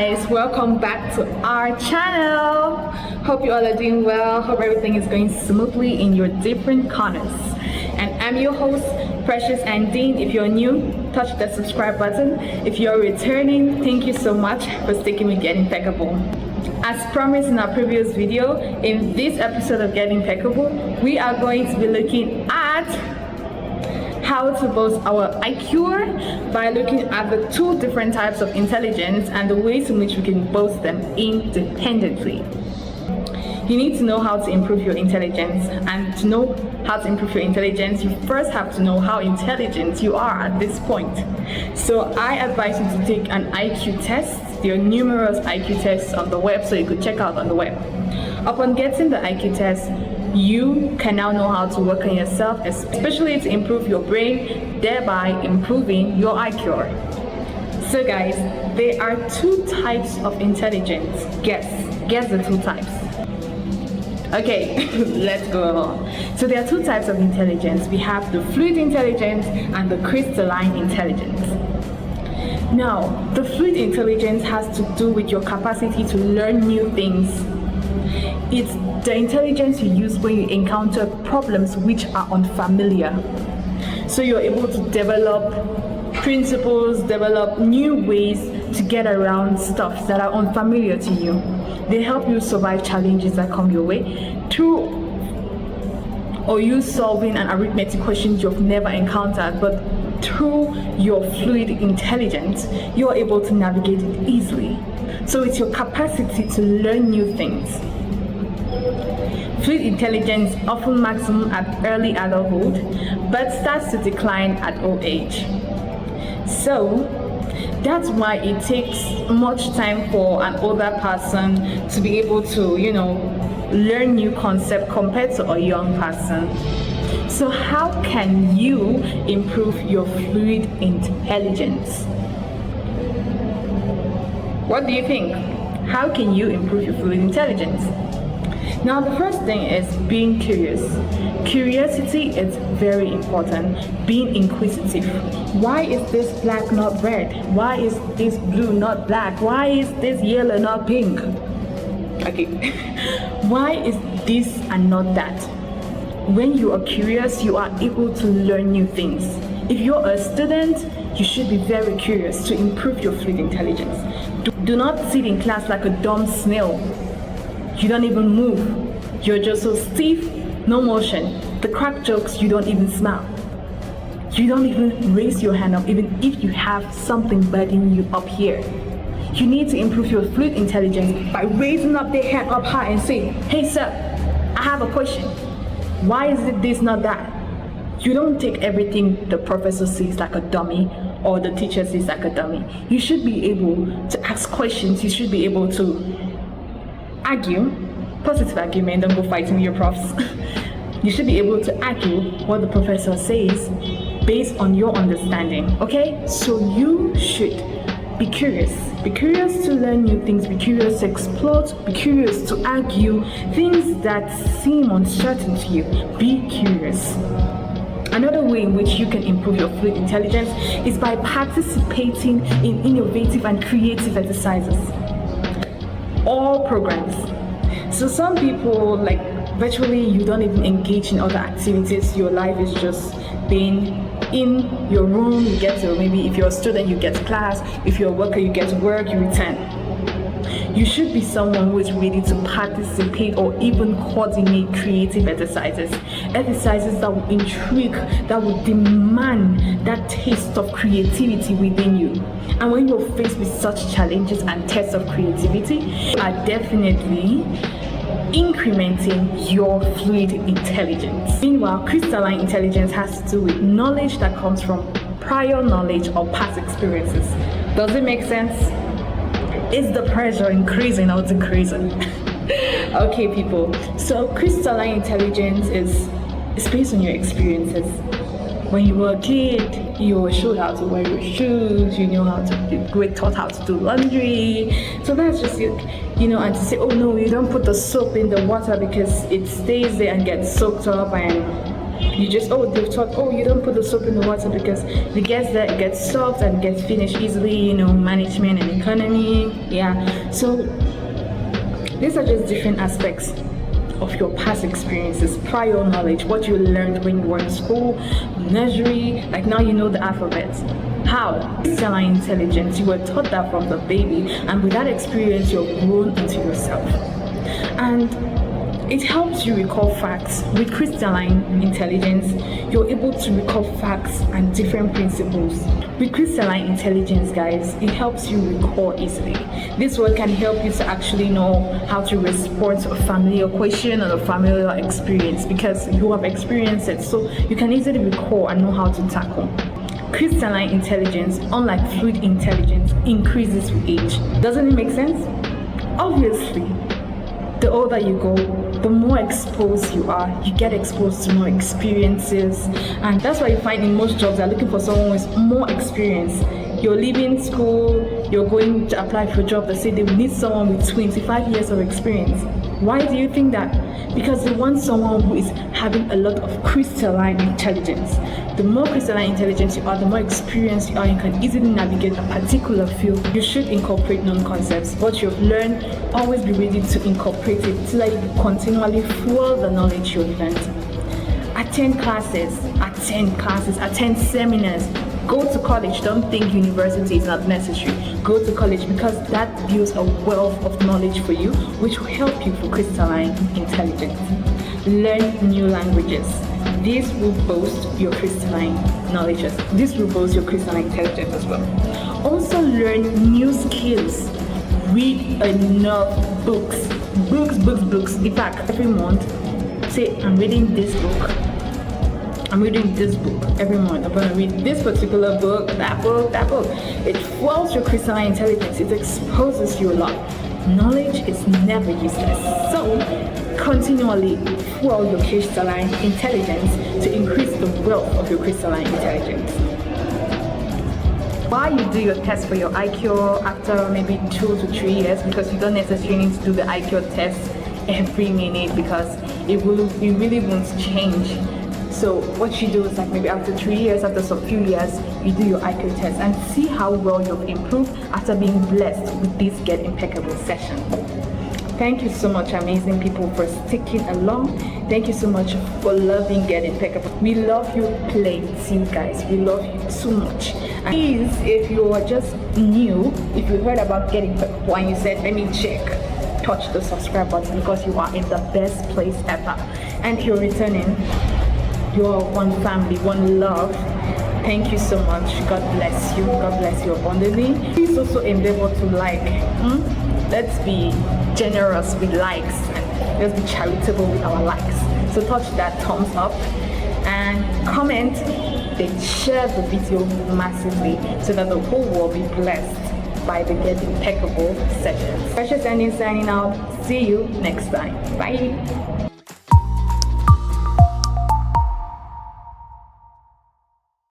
guys, welcome back to our channel. Hope you all are doing well. Hope everything is going smoothly in your different corners. And I'm your host, Precious and Dean. If you're new, touch the subscribe button. If you're returning, thank you so much for sticking with Get Impeccable. As promised in our previous video, in this episode of Get Impeccable, we are going to be looking at how to boost our IQ by looking at the two different types of intelligence and the ways in which we can boost them independently. You need to know how to improve your intelligence, and to know how to improve your intelligence, you first have to know how intelligent you are at this point. So I advise you to take an IQ test. There are numerous IQ tests on the web, so you could check out on the web. Upon getting the IQ test, you can now know how to work on yourself, especially to improve your brain, thereby improving your IQ. So guys, there are two types of intelligence. Guess the two types. Okay, let's go on. So there are two types of intelligence. We have the fluid intelligence and the crystalline intelligence. Now, the fluid intelligence has to do with your capacity to learn new things. It's the intelligence you use when you encounter problems which are unfamiliar. So you're able to develop principles, develop new ways to get around stuff that are unfamiliar to you. They help you survive challenges that come your way through or you solving an arithmetic question you've never encountered, but through your fluid intelligence, you're able to navigate it easily. So it's your capacity to learn new things. Fluid intelligence often maximum at early adulthood, but starts to decline at old age. So that's why it takes much time for an older person to be able to, learn new concepts compared to a young person. So how can you improve your fluid intelligence? What do you think? How can you improve your fluid intelligence? Now, the first thing is being curious. Curiosity is very important. Being inquisitive. Why is this black not red? Why is this blue not black? Why is this yellow not pink? Okay. Why is this and not that? When you are curious, you are able to learn new things. If you're a student, you should be very curious to improve your fluid intelligence. Do not sit in class like a dumb snail. You don't even move. You're just so stiff, no motion. The crack jokes, you don't even smile. You don't even raise your hand up, even if you have something burdening you up here. You need to improve your fluid intelligence by raising up their hand up high and saying, "Hey sir, I have a question. Why is it this, not that?" You don't take everything the professor says like a dummy or the teacher says like a dummy. You should be able to ask questions. You should be able to argue, positive argument, don't go fighting with your profs. You should be able to argue what the professor says based on your understanding, okay? So you should be curious. Be curious to learn new things, be curious to explore, be curious to argue things that seem uncertain to you. Be curious. Another way in which you can improve your fluid intelligence is by participating in innovative and creative exercises. All programs. So some people, like, virtually you don't even engage in other activities. Your life is just being in your room. You get to, maybe if you're a student, you get to class. If you're a worker, you get to work, you return. You should be someone who is ready to participate or even coordinate creative exercises. Exercises that will intrigue, that will demand that taste of creativity within you. And when you're faced with such challenges and tests of creativity, you are definitely incrementing your fluid intelligence. Meanwhile, crystalline intelligence has to do with knowledge that comes from prior knowledge or past experiences. Does it make sense? Is the pressure increasing or decreasing? Okay, people. So crystalline intelligence is based on your experiences. When you were a kid, you were showed how to wear your shoes, you knew how to, you were taught how to do laundry. So that's just it, and to say, oh no, you don't put the soap in the water because it stays there and gets soaked up and You just, they've taught, you don't put the soap in the water because it gets soft and gets finished easily, management and economy. Yeah. So these are just different aspects of your past experiences, prior knowledge, what you learned when you were in school, nursery, like now you know the alphabet. How? Crystalline intelligence, you were taught that from the baby, and with that experience, you're grown into yourself. And it helps you recall facts. With crystalline intelligence, you're able to recall facts and different principles. With crystalline intelligence, guys, it helps you recall easily. This word can help you to actually know how to respond to a familiar question or a familiar experience because you have experienced it, so you can easily recall and know how to tackle. Crystalline intelligence, unlike fluid intelligence, increases with age. Doesn't it make sense? Obviously, the older you go, the more exposed you are. You get exposed to more experiences, and that's why you find in most jobs they're looking for someone with more experience. You're leaving school, you're going to apply for a job, they say they need someone with 25 years of experience. Why do you think that? Because they want someone who is having a lot of crystalline intelligence. The more crystalline intelligence you are, the more experienced you are, you can easily navigate a particular field. You should incorporate known concepts. What you've learned, always be ready to incorporate it so that you continually fuel the knowledge you've learned. Attend classes, attend seminars. Go to college. Don't think university is not necessary. Go to college because that builds a wealth of knowledge for you, which will help you for crystalline intelligence. Learn new languages. This will boost your crystalline knowledge. This will boost your crystalline intelligence as well. Also learn new skills. Read enough books. Books. In fact, every month, say, I'm reading this book. I'm reading this book every month. I'm going to read this particular book, that book. It fuels your crystalline intelligence. It exposes you a lot. Knowledge is never useless. So, continually fuel your crystalline intelligence to increase the wealth of your crystalline intelligence. While you do your test for your IQ after maybe 2 to 3 years, because you don't necessarily need to do the IQ test every minute because it really won't change. So what you do is like maybe after 3 years, after some few years, you do your IQ test and see how well you've improved after being blessed with this Get Impeccable session. Thank you so much, amazing people, for sticking along. Thank you so much for loving Get Impeccable. We love you plenty, guys. We love you too much. And please, if you are just new, if you heard about Get Impeccable and you said, let me check, touch the subscribe button because you are in the best place ever. And if you're returning, you're one family, one love. Thank you so much. God bless you. God bless you abundantly. Please also endeavor to like. Let's be generous with likes and let's be charitable with our likes. So touch that thumbs up and comment, then share the video massively so that the whole world be blessed by the Get Impeccable sessions. Precious Ending signing out. See you next time. Bye.